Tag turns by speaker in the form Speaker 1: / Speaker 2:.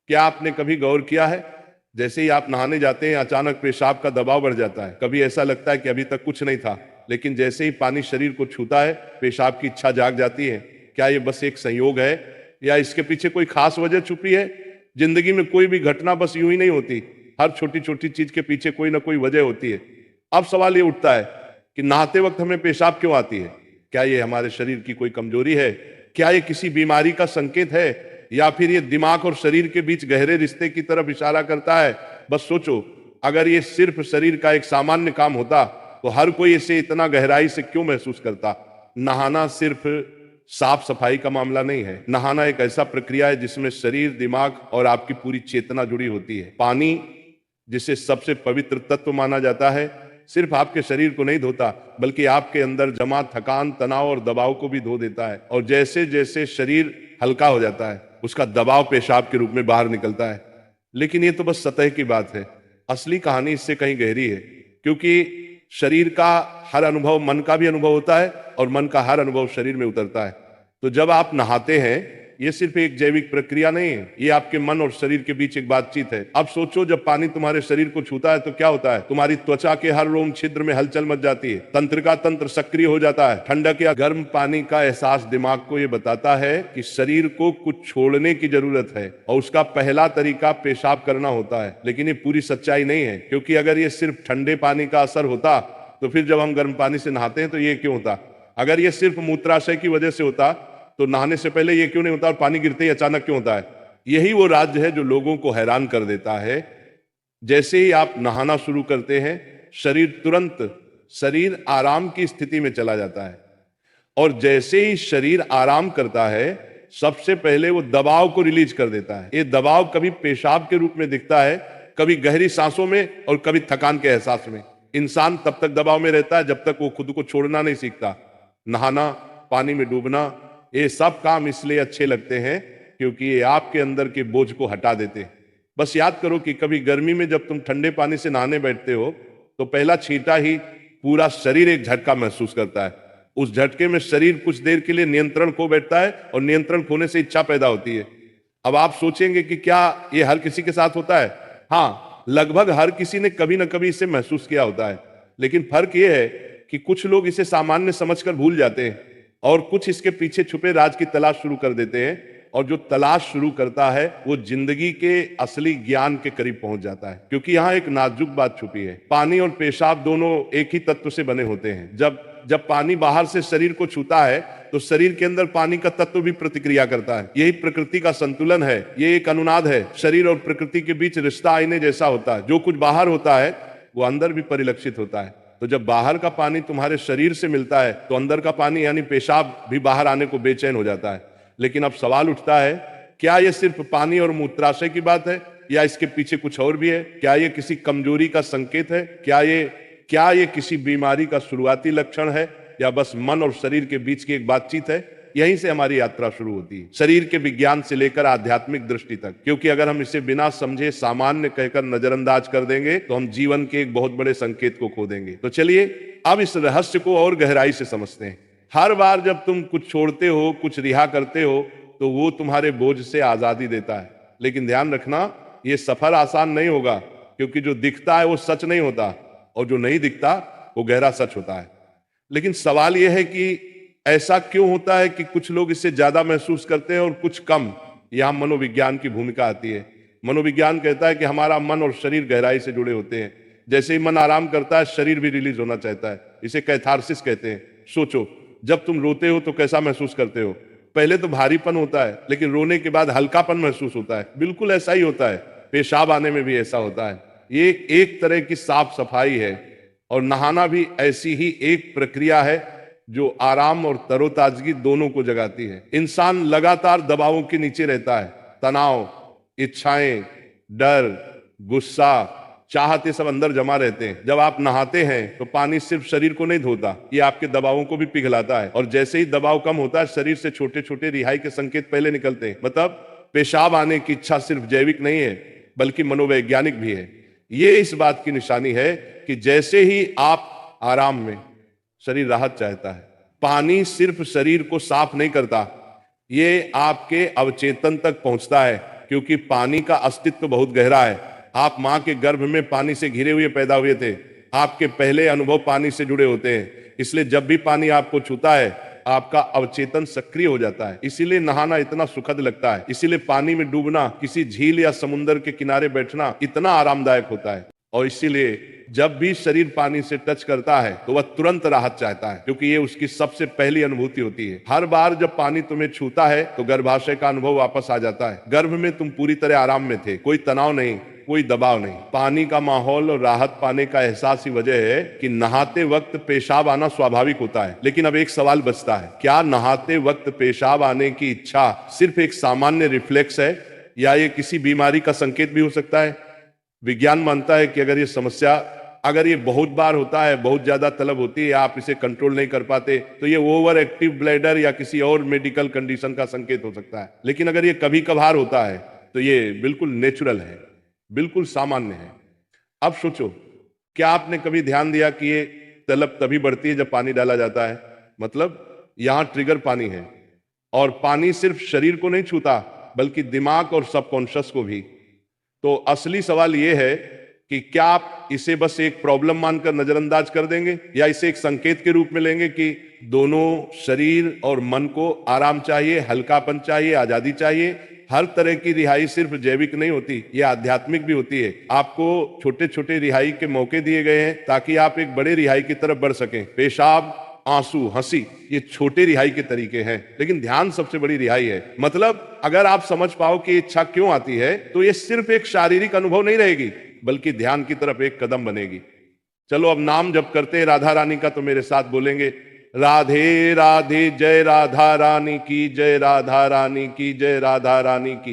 Speaker 1: क्या आपने कभी गौर किया है, जैसे ही आप नहाने जाते हैं अचानक पेशाब का दबाव बढ़ जाता है। कभी ऐसा लगता है कि अभी तक कुछ नहीं था, लेकिन जैसे ही पानी शरीर को छूता है पेशाब की इच्छा जाग जाती है। क्या ये बस एक संयोग है या इसके पीछे कोई खास वजह छुपी है? जिंदगी में कोई भी घटना बस यूं ही नहीं होती, हर छोटी छोटी चीज के पीछे कोई ना कोई वजह होती है। अब सवाल ये उठता है कि नहाते वक्त हमें पेशाब क्यों आती है? क्या ये हमारे शरीर की कोई कमजोरी है? क्या ये किसी बीमारी का संकेत है, या फिर ये दिमाग और शरीर के बीच गहरे रिश्ते की तरफ इशारा करता है? बस सोचो, अगर ये सिर्फ शरीर का एक सामान्य काम होता तो हर कोई इसे इतना गहराई से क्यों महसूस करता? नहाना सिर्फ साफ सफाई का मामला नहीं है। नहाना एक ऐसा प्रक्रिया है जिसमें शरीर, दिमाग और आपकी पूरी चेतना जुड़ी होती है। पानी, जिसे सबसे पवित्र तत्व माना जाता है, सिर्फ आपके शरीर को नहीं धोता बल्कि आपके अंदर जमा थकान, तनाव और दबाव को भी धो देता है। और जैसे जैसे शरीर हल्का हो जाता है उसका दबाव पेशाब के रूप में बाहर निकलता है। लेकिन ये तो बस सतह की बात है, असली कहानी इससे कहीं गहरी है। क्योंकि शरीर का हर अनुभव मन का भी अनुभव होता है और मन का हर अनुभव शरीर में उतरता है। तो जब आप नहाते हैं ये सिर्फ एक जैविक प्रक्रिया नहीं है, ये आपके मन और शरीर के बीच एक बातचीत है। अब सोचो, जब पानी तुम्हारे शरीर को छूता है तो क्या होता है? तुम्हारी त्वचा के हर रोम छिद्र में हलचल मच जाती है, तंत्रिका तंत्र सक्रिय हो जाता है। ठंडक या गर्म पानी का एहसास दिमाग को ये बताता है कि शरीर को कुछ छोड़ने की जरूरत है और उसका पहला तरीका पेशाब करना होता है। लेकिन ये पूरी सच्चाई नहीं है, क्योंकि अगर ये सिर्फ ठंडे पानी का असर होता तो फिर जब हम गर्म पानी से नहाते हैं तो ये क्यों होता? अगर ये सिर्फ मूत्राशय की वजह से होता तो नहाने से पहले ये क्यों नहीं होता और पानी गिरते ही अचानक क्यों होता है? यही वो राज्य है जो लोगों को हैरान कर देता है। जैसे ही आप नहाना शुरू करते हैं शरीर आराम की स्थिति में चला जाता है, और जैसे ही शरीर आराम करता है सबसे पहले वो दबाव को रिलीज कर देता है। ये दबाव कभी पेशाब के रूप में दिखता है, कभी गहरी सांसों में और कभी थकान के एहसास में। इंसान तब तक दबाव में रहता है जब तक वो खुद को छोड़ना नहीं सीखता। नहाना, पानी में डूबना, ये सब काम इसलिए अच्छे लगते हैं क्योंकि ये आपके अंदर के बोझ को हटा देते हैं। बस याद करो कि कभी गर्मी में जब तुम ठंडे पानी से नहाने बैठते हो तो पहला छींटा ही पूरा शरीर एक झटका महसूस करता है। उस झटके में शरीर कुछ देर के लिए नियंत्रण खो बैठता है और नियंत्रण खोने से इच्छा पैदा होती है। अब आप सोचेंगे कि क्या ये हर किसी के साथ होता है? हाँ, लगभग हर किसी ने कभी ना कभी इसे महसूस किया होता है। लेकिन फर्क यह है कि कुछ लोग इसे सामान्य समझकर भूल जाते हैं और कुछ इसके पीछे छुपे राज की तलाश शुरू कर देते हैं। और जो तलाश शुरू करता है वो जिंदगी के असली ज्ञान के करीब पहुंच जाता है। क्योंकि यहाँ एक नाजुक बात छुपी है। पानी और पेशाब दोनों एक ही तत्व से बने होते हैं। जब पानी बाहर से शरीर को छूता है तो शरीर के अंदर पानी का तत्व भी प्रतिक्रिया करता है। यही प्रकृति का संतुलन है, ये एक अनुनाद है। शरीर और प्रकृति के बीच रिश्ता आईने जैसा होता है। जो कुछ बाहर होता है वो अंदर भी परिलक्षित होता है। तो जब बाहर का पानी तुम्हारे शरीर से मिलता है तो अंदर का पानी यानी पेशाब भी बाहर आने को बेचैन हो जाता है। लेकिन अब सवाल उठता है, क्या यह सिर्फ पानी और मूत्राशय की बात है या इसके पीछे कुछ और भी है? क्या यह किसी कमजोरी का संकेत है? क्या ये किसी बीमारी का शुरुआती लक्षण है, या बस मन और शरीर के बीच की एक बातचीत है? यहीं से हमारी यात्रा शुरू होती है, शरीर के विज्ञान से लेकर आध्यात्मिक दृष्टि तक। क्योंकि अगर हम इसे बिना समझे सामान्य कहकर नजरअंदाज कर देंगे तो हम जीवन के एक बहुत बड़े संकेत को खो देंगे। तो चलिए अब इस रहस्य को और गहराई से समझते हैं। हर बार जब तुम कुछ छोड़ते हो, कुछ रिहा करते हो, तो वो तुम्हारे बोझ से आजादी देता है। लेकिन ध्यान रखना, ये सफर आसान नहीं होगा, क्योंकि जो दिखता है वो सच नहीं होता और जो नहीं दिखता वो गहरा सच होता है। लेकिन सवाल यह है कि ऐसा क्यों होता है कि कुछ लोग इसे ज्यादा महसूस करते हैं और कुछ कम? यहां मनोविज्ञान की भूमिका आती है। मनोविज्ञान कहता है कि हमारा मन और शरीर गहराई से जुड़े होते हैं। जैसे ही मन आराम करता है शरीर भी रिलीज होना चाहता है। इसे कैथारसिस कहते हैं। सोचो, जब तुम रोते हो तो कैसा महसूस करते हो? पहले तो भारीपन होता है, लेकिन रोने के बाद हल्कापन महसूस होता है। बिल्कुल ऐसा ही होता है, पेशाब आने में भी ऐसा होता है। ये एक तरह की साफ सफाई है, और नहाना भी ऐसी ही एक प्रक्रिया है जो आराम और तरोताजगी दोनों को जगाती है। इंसान लगातार दबावों के नीचे रहता है। तनाव, इच्छाएं, डर, गुस्सा, चाहत, ये सब अंदर जमा रहते हैं। जब आप नहाते हैं तो पानी सिर्फ शरीर को नहीं धोता, ये आपके दबावों को भी पिघलाता है। और जैसे ही दबाव कम होता है शरीर से छोटे छोटे रिहाई के संकेत पहले निकलते हैं। मतलब पेशाब आने की इच्छा सिर्फ जैविक नहीं है बल्कि मनोवैज्ञानिक भी है। ये इस बात की निशानी है कि जैसे ही आप आराम में, शरीर राहत चाहता है। पानी सिर्फ शरीर को साफ नहीं करता, ये आपके अवचेतन तक पहुंचता है क्योंकि पानी का अस्तित्व बहुत गहरा है। आप मां के गर्भ में पानी से घिरे हुए पैदा हुए थे, आपके पहले अनुभव पानी से जुड़े होते हैं, इसलिए जब भी पानी आपको छूता है आपका अवचेतन सक्रिय हो जाता है। इसीलिए नहाना इतना सुखद लगता है, इसीलिए पानी में डूबना, किसी झील या समुद्र के किनारे बैठना इतना आरामदायक होता है। और इसीलिए जब भी शरीर पानी से टच करता है तो वह तुरंत राहत चाहता है, क्योंकि ये उसकी सबसे पहली अनुभूति होती है। हर बार जब पानी तुम्हें छूता है तो गर्भाशय का अनुभव वापस आ जाता है। गर्भ में तुम पूरी तरह आराम में थे, कोई तनाव नहीं, कोई दबाव नहीं। पानी का माहौल और राहत पाने का एहसास ही वजह है कि नहाते वक्त पेशाब आना स्वाभाविक होता है। लेकिन अब एक सवाल बचता है, क्या नहाते वक्त पेशाब आने की इच्छा सिर्फ एक सामान्य रिफ्लेक्स है या ये किसी बीमारी का संकेत भी हो सकता है? विज्ञान मानता है कि अगर ये बहुत बार होता है, बहुत ज्यादा तलब होती है, आप इसे कंट्रोल नहीं कर पाते, तो ये ओवर एक्टिव ब्लैडर या किसी और मेडिकल कंडीशन का संकेत हो सकता है। लेकिन अगर ये कभी कभार होता है तो ये बिल्कुल नेचुरल है, बिल्कुल सामान्य है। अब सोचो, क्या आपने कभी ध्यान दिया कि ये तलब तभी बढ़ती है जब पानी डाला जाता है? मतलब यहां ट्रिगर पानी है, और पानी सिर्फ शरीर को नहीं छूता बल्कि दिमाग और सबकॉन्शियस को भी। तो असली सवाल ये है कि क्या आप इसे बस एक प्रॉब्लम मानकर नजरअंदाज कर देंगे या इसे एक संकेत के रूप में लेंगे कि दोनों शरीर और मन को आराम चाहिए, हल्कापन चाहिए, आजादी चाहिए। हर तरह की रिहाई सिर्फ जैविक नहीं होती, ये आध्यात्मिक भी होती है। आपको छोटे छोटे रिहाई के मौके दिए गए हैं ताकि आप एक बड़े रिहाई की तरफ बढ़ सकें। पेशाब, आंसू, हंसी, ये छोटे रिहाई के तरीके हैं, लेकिन ध्यान सबसे बड़ी रिहाई है। मतलब अगर आप समझ पाओ कि इच्छा क्यों आती है तो ये सिर्फ एक शारीरिक अनुभव नहीं रहेगी बल्कि ध्यान की तरफ एक कदम बनेगी। चलो अब नाम जप करते हैं राधा रानी का, तो मेरे साथ बोलेंगे, राधे राधे, जय राधा रानी की जय, राधा रानी की जय, राधा रानी की।